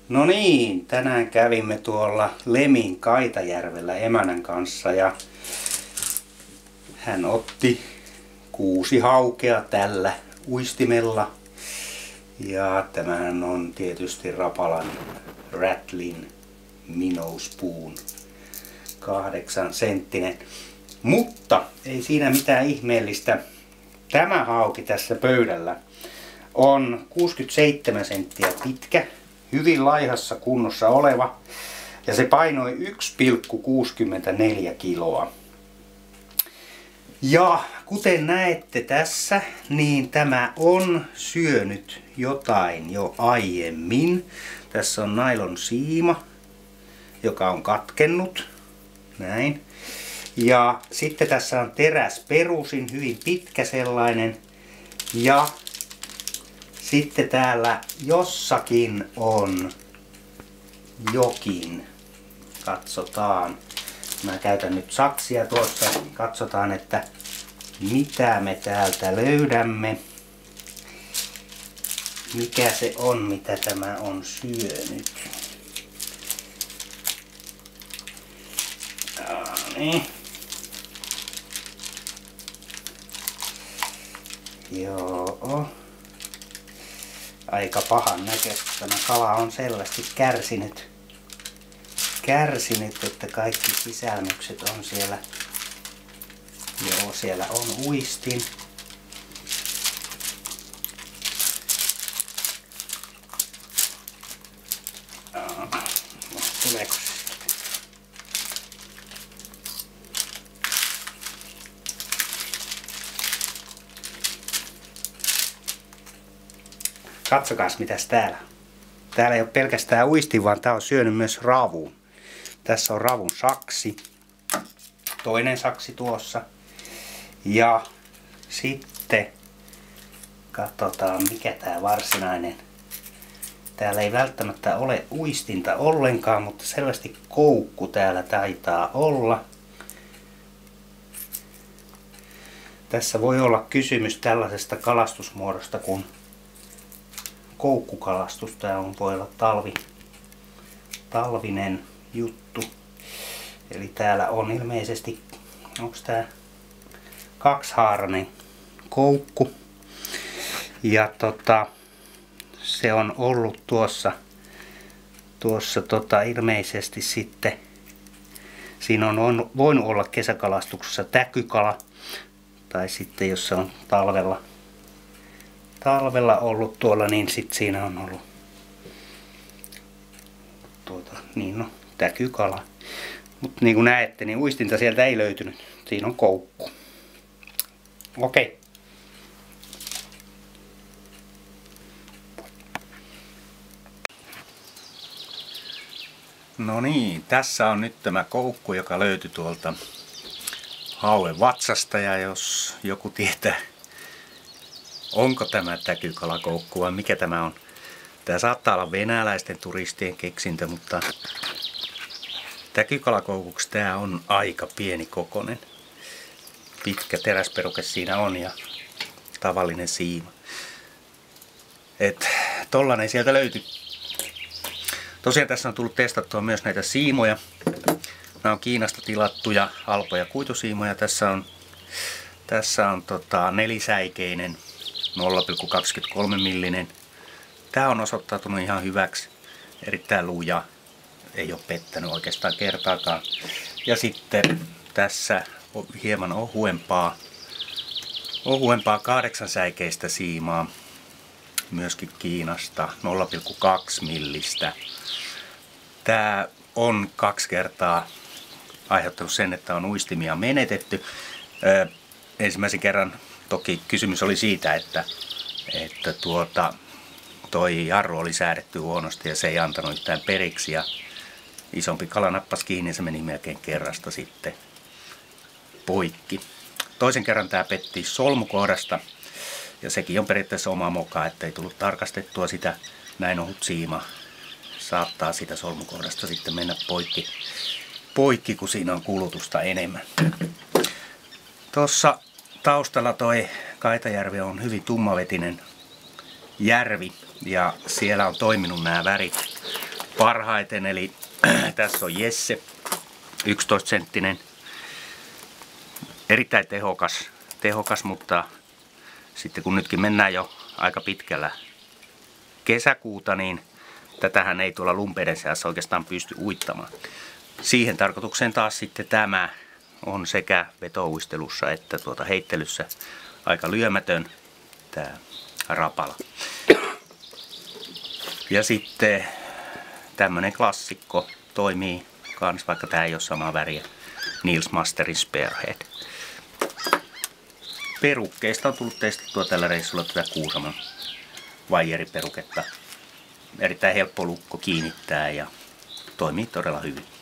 No niin, tänään kävimme tuolla Lemin Kaitajärvellä emännän kanssa ja hän otti 6 haukea tällä uistimella. Ja tämähän on tietysti Rapalan Rattlin Minnow Spoon, 8 senttinen. Mutta ei siinä mitään ihmeellistä. Tämä hauki tässä pöydällä on 67 senttiä pitkä, hyvin laihassa kunnossa oleva, ja se painoi 1,64 kiloa. Ja kuten näette tässä, niin tämä on syönyt jotain jo aiemmin. Tässä on nailon siima, joka on katkennut. Näin. Ja sitten tässä on teräsperusin, hyvin pitkä sellainen. Ja sitten täällä jossakin on jokin. Katsotaan. Mä käytän nyt saksia tuossa. Katsotaan, että mitä me täältä löydämme. Mikä se on, mitä tämä on syönyt. Niin. Joo. Aika pahan näköistä. Tämä kala on selvästi kärsinyt, että kaikki sisälmykset on siellä. Joo, siellä on uistin. Tuleeko se? Katsokaas mitäs täällä. Täällä ei ole pelkästään uistin, vaan tää on syönyt myös ravun. Tässä on ravun saksi. Toinen saksi tuossa. Ja sitten katsotaan mikä tää varsinainen. Täällä ei välttämättä ole uistinta ollenkaan, mutta selvästi koukku täällä taitaa olla. Tässä voi olla kysymys tällaisesta kalastusmuodosta kuin koukkukalastus. Tää voi olla talvinen juttu. Eli täällä on ilmeisesti, onko tää 2-haarainen koukku. Ja se on ollut tuossa ilmeisesti sitten, siinä on voinut olla kesäkalastuksessa täkykala. Tai sitten jos se on talvella ollut tuolla, niin sitten siinä on ollut täkykala. Mutta niin kuin näette, niin uistinta sieltä ei löytynyt. Siinä on koukku. Okei. No niin, tässä on nyt tämä koukku, joka löytyi tuolta hauen vatsasta. Ja jos joku tietää, onko tämä täkykalakoukku vai mikä tämä on. Tämä saattaa olla venäläisten turistien keksintö, mutta täkykalakoukuksi tämä on aika pieni kokoinen. Pitkä teräsperuke siinä on ja tavallinen siima. Tollanen sieltä löytyi. Tosiaan tässä on tullut testattua myös näitä siimoja. Nämä on Kiinasta tilattuja halpoja kuitusiimoja. Tässä on nelisäikeinen 0,23 millinen. Tämä on osoittautunut ihan hyväksi. Erittäin luja. Ei ole pettänyt oikeastaan kertaakaan. Ja sitten tässä on hieman ohuempaa 8-säikeistä siimaa. Myöskin Kiinasta 0,2 millistä. Tämä on 2 kertaa aiheuttanut sen, että on uistimia menetetty. Ensimmäisen kerran toki kysymys oli siitä, että toi jarru oli säädetty huonosti ja se ei antanut yhtään periksi. Ja isompi kala nappasi kiinni ja se meni melkein kerrasta sitten poikki. Toisen kerran tämä petti solmukohdasta ja sekin on periaatteessa oma moka, ettei tullut tarkastettua sitä. Näin ohut siima saattaa sitä solmukohdasta sitten mennä poikki, kun siinä on kulutusta enemmän. Tuossa taustalla toi Kaitajärvi on hyvin tummavetinen järvi ja siellä on toiminut nämä värit parhaiten. Eli tässä on Jesse, 11-senttinen. Erittäin tehokas, mutta sitten kun nytkin mennään jo aika pitkällä kesäkuuta, niin tätähän ei tuolla lumpeiden seassa oikeastaan pysty uittamaan. Siihen tarkoitukseen taas sitten tämä on sekä vetouistelussa että heittelyssä aika lyömätön tämä rapala. Ja sitten tämmönen klassikko toimii kans, vaikka tää ei ole samaa väriä. Niels Masterin Spearhead. Perukkeista on tullut testattua tällä reissulla tätä Kuusamon vaijeriperuketta. Erittäin helppo lukko kiinnittää ja toimii todella hyvin.